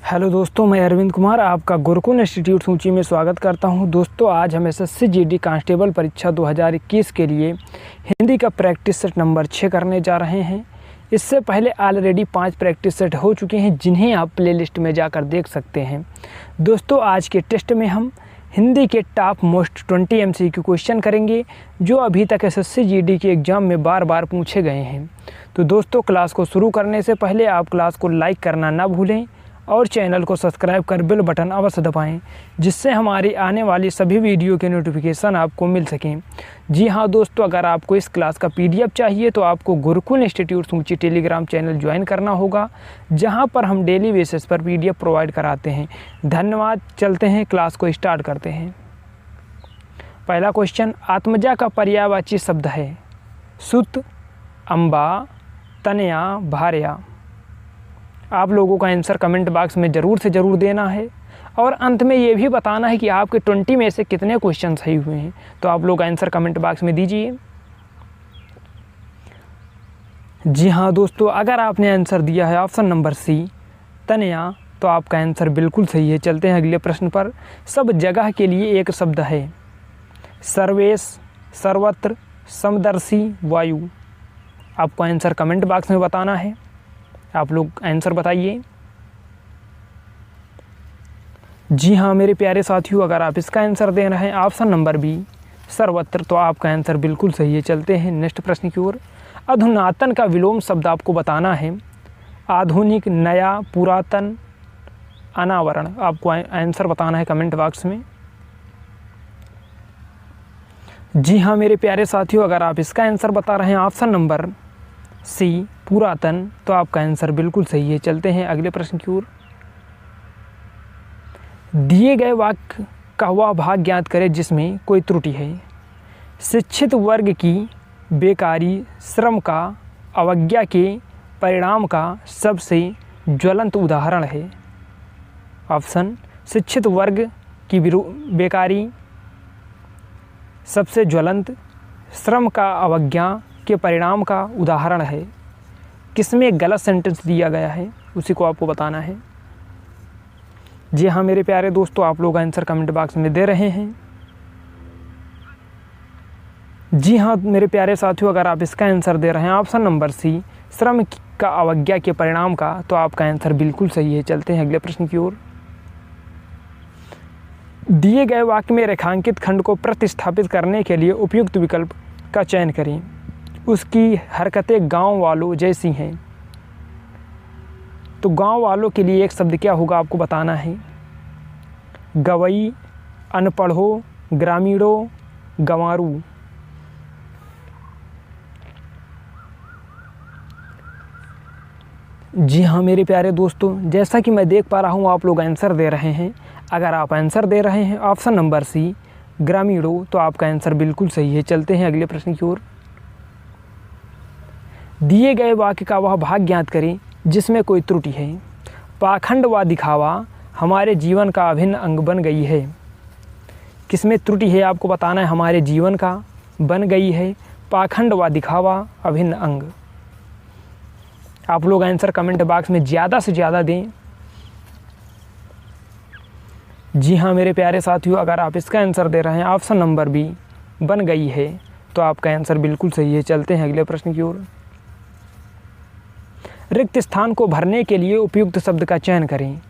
Hello दोस्तों, मैं अरविंद कुमार आपका गुरुकुल इंस्टीट्यूट सूची में स्वागत करता हूं। दोस्तों, आज हम एसएससी जीडी कांस्टेबल परीक्षा 2021 के लिए हिंदी का प्रैक्टिस सेट नंबर 6 करने जा रहे हैं। इससे पहले ऑलरेडी 5 प्रैक्टिस सेट हो चुके हैं, जिन्हें आप प्लेलिस्ट में जाकर देख सकते हैं। दोस्तों, आज के टेस्ट में हम हिंदी के टॉप मोस्ट 20 MCQ क्वेश्चन करेंगे, जो अभी तक एसएससी जीडी के एग्ज़ाम में बार बार पूछे गए हैं। तो दोस्तों, क्लास को शुरू करने से पहले आप क्लास को लाइक करना ना भूलें और चैनल को सब्सक्राइब कर बेल बटन अवश्य दबाएं, जिससे हमारी आने वाली सभी वीडियो के नोटिफिकेशन आपको मिल सकें। जी हाँ दोस्तों, अगर आपको इस क्लास का PDF चाहिए तो आपको गुरुकुल इंस्टीट्यूट सूची टेलीग्राम चैनल ज्वाइन करना होगा, जहां पर हम डेली बेसिस पर PDF प्रोवाइड कराते हैं। धन्यवाद। चलते हैं, क्लास को स्टार्ट करते हैं। पहला क्वेश्चन, आत्मजा का पर्यायवाची शब्द है सुत, अम्बा, तनया, भार्या। आप लोगों का आंसर कमेंट बॉक्स में ज़रूर से ज़रूर देना है और अंत में ये भी बताना है कि आपके 20 में से कितने क्वेश्चन सही हुए हैं। तो आप लोग आंसर कमेंट बॉक्स में दीजिए। जी हाँ दोस्तों, अगर आपने आंसर दिया है ऑप्शन नंबर C तनया, तो आपका आंसर बिल्कुल सही है। चलते हैं अगले प्रश्न पर। सब जगह के लिए एक शब्द है सर्वेश, सर्वत्र, समदर्शी, वायु। आपको आंसर कमेंट बॉक्स में बताना है। आप लोग आंसर बताइए। जी हाँ मेरे प्यारे साथियों, अगर आप इसका आंसर दे रहे हैं ऑप्शन नंबर B सर्वत्र, तो आपका आंसर बिल्कुल सही है। चलते हैं नेक्स्ट प्रश्न की ओर। अधुनातन का विलोम शब्द आपको बताना है आधुनिक, नया, पुरातन, अनावरण। आपको आंसर बताना है कमेंट बॉक्स में। जी हाँ मेरे प्यारे साथियों, अगर आप इसका आंसर बता रहे हैं ऑप्शन नंबर C पुरातन, तो आपका आंसर बिल्कुल सही है। चलते हैं अगले प्रश्न की ओर। दिए गए वाक्य का वह भाग ज्ञात करें जिसमें कोई त्रुटि है। शिक्षित वर्ग की बेकारी श्रम का अवज्ञा के परिणाम का सबसे ज्वलंत उदाहरण है। ऑप्शन, शिक्षित वर्ग की बेकारी सबसे ज्वलंत श्रम का अवज्ञा के परिणाम का उदाहरण है। किसमें गलत सेंटेंस दिया गया है उसी को आपको बताना है। जी हाँ मेरे प्यारे दोस्तों, आप लोग आंसर कमेंट बॉक्स में दे रहे हैं। जी हाँ मेरे प्यारे साथियों, अगर आप इसका आंसर दे रहे हैं ऑप्शन नंबर C श्रम का अवज्ञा के परिणाम का, तो आपका आंसर बिल्कुल सही है। चलते हैं अगले प्रश्न की ओर। दिए गए वाक्य में रेखांकित खंड को प्रतिस्थापित करने के लिए उपयुक्त विकल्प का चयन करें। उसकी हरकतें गांव वालों जैसी हैं। तो गांव वालों के लिए एक शब्द क्या होगा आपको बताना है। गवई, अनपढ़ों, ग्रामीणों, गंवारू। जी हाँ मेरे प्यारे दोस्तों, जैसा कि मैं देख पा रहा हूँ आप लोग आंसर दे रहे हैं। अगर आप आंसर दे रहे हैं ऑप्शन नंबर C ग्रामीणों, तो आपका आंसर बिल्कुल सही है। चलते हैं अगले प्रश्न की ओर। दिए गए वाक्य का वह भाग ज्ञात करें जिसमें कोई त्रुटि है। पाखंड व दिखावा हमारे जीवन का अभिन्न अंग बन गई है। किसमें त्रुटि है आपको बताना है। हमारे जीवन का बन गई है पाखंड व दिखावा अभिन्न अंग। आप लोग आंसर कमेंट बॉक्स में ज़्यादा से ज़्यादा दें। जी हाँ मेरे प्यारे साथियों, अगर आप इसका आंसर दे रहे हैं ऑप्शन नंबर B बन गई है, तो आपका आंसर बिल्कुल सही है। चलते हैं अगले प्रश्न की ओर। रिक्त स्थान को भरने के लिए उपयुक्त शब्द का चयन करें।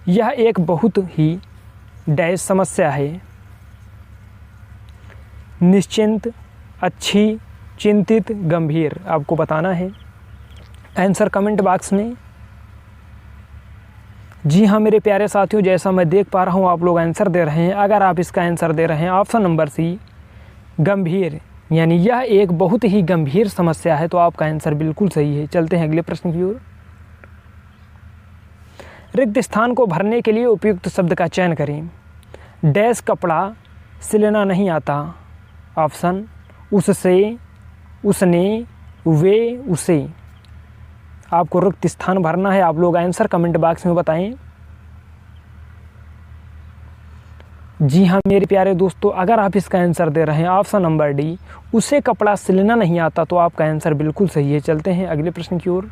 यह एक बहुत ही डैश समस्या है। निश्चिंत, अच्छी, चिंतित, गंभीर। आपको बताना है आंसर कमेंट बॉक्स में। जी हाँ मेरे प्यारे साथियों, जैसा मैं देख पा रहा हूँ आप लोग आंसर दे रहे हैं। अगर आप इसका आंसर दे रहे हैं ऑप्शन नंबर C गंभीर, यानी यह एक बहुत ही गंभीर समस्या है, तो आपका आंसर बिल्कुल सही है। चलते हैं अगले प्रश्न की ओर। रिक्त स्थान को भरने के लिए उपयुक्त शब्द का चयन करें। डैश कपड़ा सिलना नहीं आता। ऑप्शन, उससे, उसने, वे, उसे। आपको रिक्त स्थान भरना है। आप लोग आंसर कमेंट बॉक्स में बताएं। जी हाँ मेरे प्यारे दोस्तों, अगर आप इसका आंसर दे रहे हैं ऑप्शन नंबर D उसे कपड़ा सिलना नहीं आता, तो आपका आंसर बिल्कुल सही है। चलते हैं अगले प्रश्न की ओर।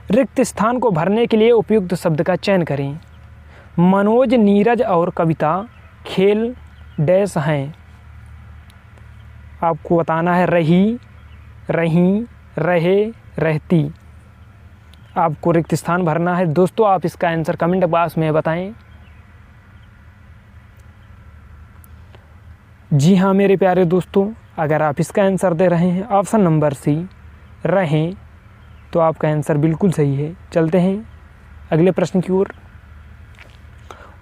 रिक्त स्थान को भरने के लिए उपयुक्त शब्द का चयन करें। मनोज, नीरज और कविता खेल डैश हैं। आपको बताना है रही, रहीं, रहे, रहती। आपको रिक्त स्थान भरना है। दोस्तों आप इसका आंसर कमेंट बॉक्स में बताएं। जी हाँ मेरे प्यारे दोस्तों, अगर आप इसका आंसर दे रहे हैं ऑप्शन नंबर सी रहें, तो आपका आंसर बिल्कुल सही है। चलते हैं अगले प्रश्न की ओर।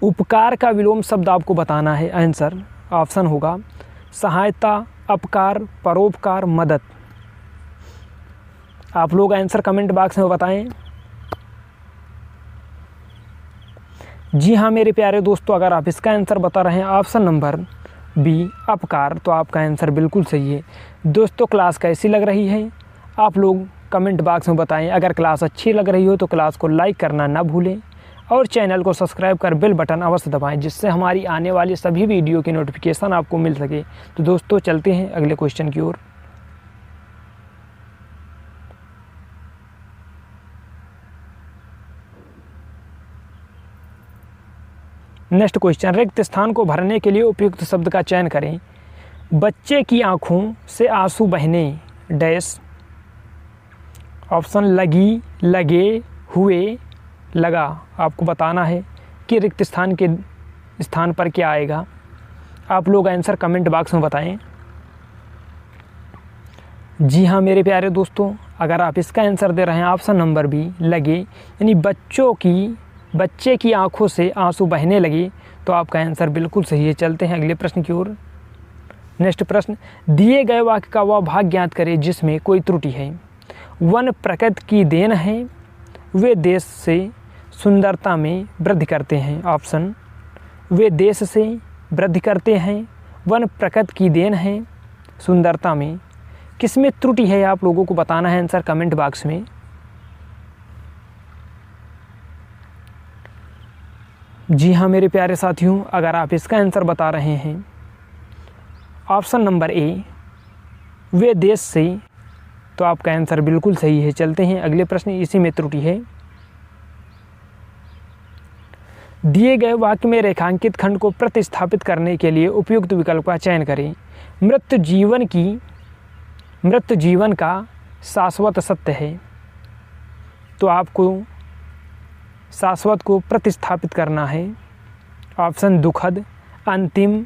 उपकार का विलोम शब्द आपको बताना है। आंसर ऑप्शन होगा सहायता, अपकार, परोपकार, मदद। आप लोग आंसर कमेंट बॉक्स में बताएं। जी हाँ मेरे प्यारे दोस्तों, अगर आप इसका आंसर बता रहे हैं ऑप्शन नंबर बी अपकार, तो आपका आंसर बिल्कुल सही है। दोस्तों क्लास कैसी लग रही है आप लोग कमेंट बॉक्स में बताएं। अगर क्लास अच्छी लग रही हो तो क्लास को लाइक करना ना भूलें और चैनल को सब्सक्राइब कर बेल बटन अवश्य दबाएं, जिससे हमारी आने वाली सभी वीडियो की नोटिफिकेशन आपको मिल सके। तो दोस्तों चलते हैं अगले क्वेश्चन की ओर। नेक्स्ट क्वेश्चन, रिक्त स्थान को भरने के लिए उपयुक्त शब्द का चयन करें। बच्चे की आंखों से आंसू बहने डैश। ऑप्शन लगी, लगे, हुए, लगा। आपको बताना है कि रिक्त स्थान के स्थान पर क्या आएगा। आप लोग आंसर कमेंट बॉक्स में बताएं। जी हाँ मेरे प्यारे दोस्तों, अगर आप इसका आंसर दे रहे हैं ऑप्शन नंबर बी लगे, यानी बच्चे की आंखों से आंसू बहने लगे, तो आपका आंसर बिल्कुल सही है। चलते हैं अगले प्रश्न की ओर। नेक्स्ट प्रश्न, दिए गए वाक्य का वह भाग ज्ञात करें जिसमें कोई त्रुटि है। वन प्रकृति की देन है, वे देश से सुंदरता में वृद्धि करते हैं। ऑप्शन वे देश से वृद्धि करते हैं, वन प्रकृति की देन है, सुंदरता में। किसमें त्रुटि है आप लोगों को बताना है आंसर कमेंट बॉक्स में। जी हाँ मेरे प्यारे साथियों, अगर आप इसका आंसर बता रहे हैं ऑप्शन नंबर ए वे देश से, तो आपका आंसर बिल्कुल सही है। चलते हैं अगले प्रश्न, इसी में त्रुटि है। दिए गए वाक्य में रेखांकित खंड को प्रतिस्थापित करने के लिए उपयुक्त विकल्प का चयन करें। मृत जीवन का शाश्वत सत्य है, तो आपको शाश्वत को प्रतिस्थापित करना है। ऑप्शन दुखद, अंतिम,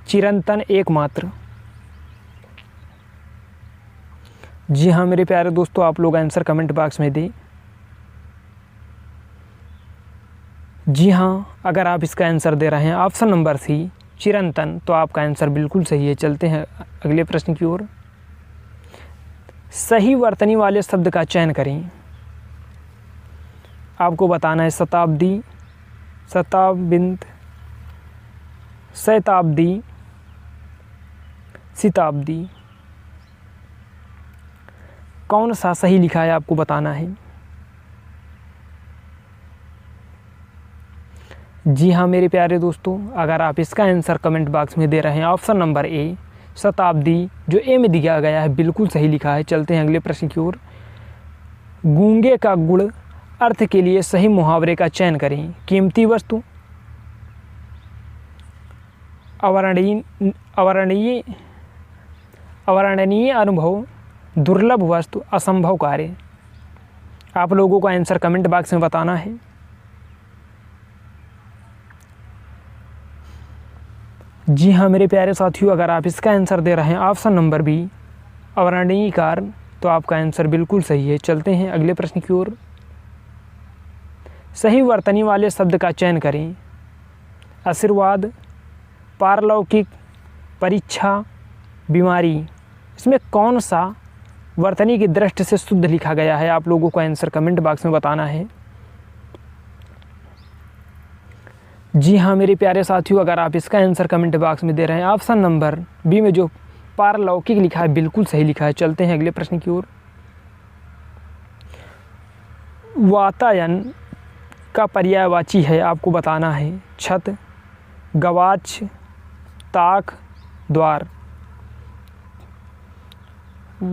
चिरंतन, एकमात्र। जी हाँ मेरे प्यारे दोस्तों, आप लोग आंसर कमेंट बॉक्स में दें। जी हाँ, अगर आप इसका आंसर दे रहे हैं ऑप्शन नंबर सी चिरंतन, तो आपका आंसर बिल्कुल सही है। चलते हैं अगले प्रश्न की ओर। सही वर्तनी वाले शब्द का चयन करें। आपको बताना है शताब्दी, शताब्दी, शताब्दी, शताब्दी। कौन सा सही लिखा है आपको बताना है। जी हाँ मेरे प्यारे दोस्तों, अगर आप इसका आंसर कमेंट बॉक्स में दे रहे हैं ऑप्शन नंबर ए शताब्दी, जो ए में दिया गया है, बिल्कुल सही लिखा है। चलते हैं अगले प्रश्न की ओर। गूंगे का गुण अर्थ के लिए सही मुहावरे का चयन करें। कीमती वस्तु, अवर्णनीय अनुभव, दुर्लभ वस्तु, असंभव कार्य। आप लोगों को आंसर कमेंट बॉक्स में बताना है। जी हाँ मेरे प्यारे साथियों, अगर आप इसका आंसर दे रहे हैं ऑप्शन नंबर बी अवर्णनीय कार्य, तो आपका आंसर बिल्कुल सही है। चलते हैं अगले प्रश्न की ओर। सही वर्तनी वाले शब्द का चयन करें। आशीर्वाद, पारलौकिक, परीक्षा, बीमारी। इसमें कौन सा वर्तनी की दृष्टि से शुद्ध लिखा गया है, आप लोगों को आंसर कमेंट बॉक्स में बताना है। जी हाँ मेरे प्यारे साथियों, अगर आप इसका आंसर कमेंट बॉक्स में दे रहे हैं ऑप्शन नंबर बी में जो पारलौकिक लिखा है, बिल्कुल सही लिखा है। चलते हैं अगले प्रश्न की ओर। वातायन का पर्यायवाची है, आपको बताना है छत, गवाक्ष, ताक, द्वार।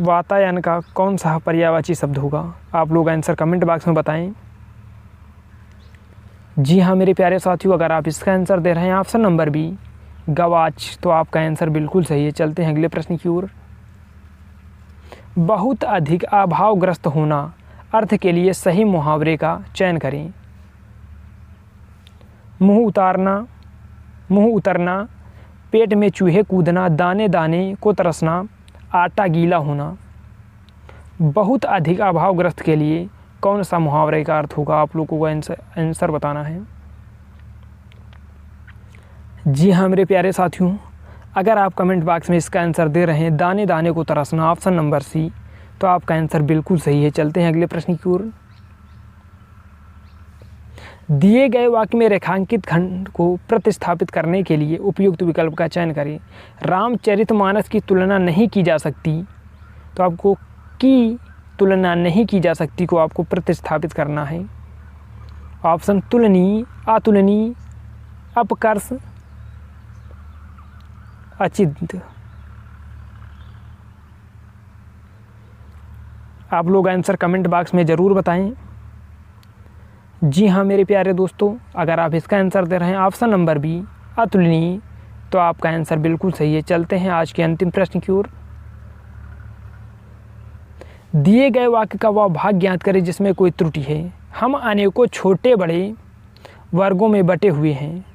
वातायन का कौन सा पर्यायवाची शब्द होगा? आप लोग आंसर कमेंट बॉक्स में बताएं। जी हाँ मेरे प्यारे साथियों, अगर आप इसका आंसर दे रहे हैं ऑप्शन नंबर बी गवाच, तो आपका आंसर बिल्कुल सही है। चलते हैं अगले प्रश्न की ओर। बहुत अधिक अभावग्रस्त होना अर्थ के लिए सही मुहावरे का चयन करें। मुंह उतरना, पेट में चूहे कूदना, दाने दाने को तरसना, आटा गीला होना। बहुत अधिक अभावग्रस्त के लिए कौन सा मुहावरे का अर्थ होगा? आप लोगों को आंसर बताना है। जी हाँ मेरे प्यारे साथियों, अगर आप कमेंट बॉक्स में इसका आंसर दे रहे हैं दाने दाने को तरसना, ऑप्शन नंबर सी, तो आपका आंसर बिल्कुल सही है। चलते हैं अगले प्रश्न की ओर। दिए गए वाक्य में रेखांकित खंड को प्रतिस्थापित करने के लिए उपयुक्त विकल्प का चयन करें। रामचरितमानस की तुलना नहीं की जा सकती, तो आपको की तुलना नहीं की जा सकती को आपको प्रतिस्थापित करना है। ऑप्शन तुलनीय, अतुलनीय, अपकर्ष, अचिंत्य। आप लोग आंसर कमेंट बॉक्स में ज़रूर बताएं। जी हाँ मेरे प्यारे दोस्तों, अगर आप इसका आंसर दे रहे हैं ऑप्शन नंबर बी अतुलनीय, तो आपका आंसर बिल्कुल सही है। चलते हैं आज के अंतिम प्रश्न की ओर। दिए गए वाक्य का वह भाग ज्ञात करें जिसमें कोई त्रुटि है। हम अनेकों छोटे बड़े वर्गों में बटे हुए हैं,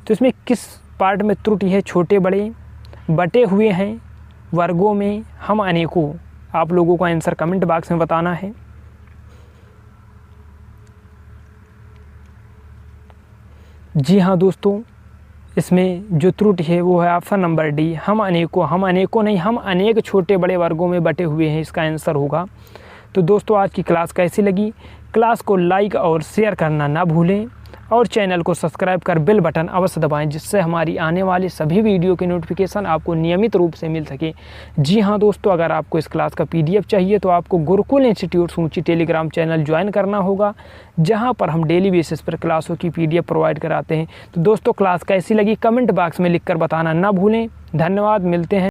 तो इसमें किस पार्ट में त्रुटि है? छोटे बड़े बटे हुए हैं वर्गों में, हम अनेकों। आप लोगों को आंसर कमेंट बॉक्स में बताना है। जी हाँ दोस्तों, इसमें जो त्रुटि है वो है ऑप्शन नंबर डी, हम अनेकों नहीं, हम अनेक छोटे बड़े वर्गों में बटे हुए हैं, इसका आंसर होगा। तो दोस्तों आज की क्लास कैसी लगी? क्लास को लाइक और शेयर करना ना भूलें और चैनल को सब्सक्राइब कर बेल बटन अवश्य दबाएं, जिससे हमारी आने वाली सभी वीडियो की नोटिफिकेशन आपको नियमित रूप से मिल सके। जी हाँ दोस्तों, अगर आपको इस क्लास का PDF चाहिए तो आपको गुरुकुल इंस्टीट्यूट सूची टेलीग्राम चैनल ज्वाइन करना होगा, जहां पर हम डेली बेसिस पर क्लासों की PDF प्रोवाइड कराते हैं। तो दोस्तों क्लास कैसी लगी कमेंट बॉक्स में लिखकर बताना ना भूलें। धन्यवाद, मिलते हैं।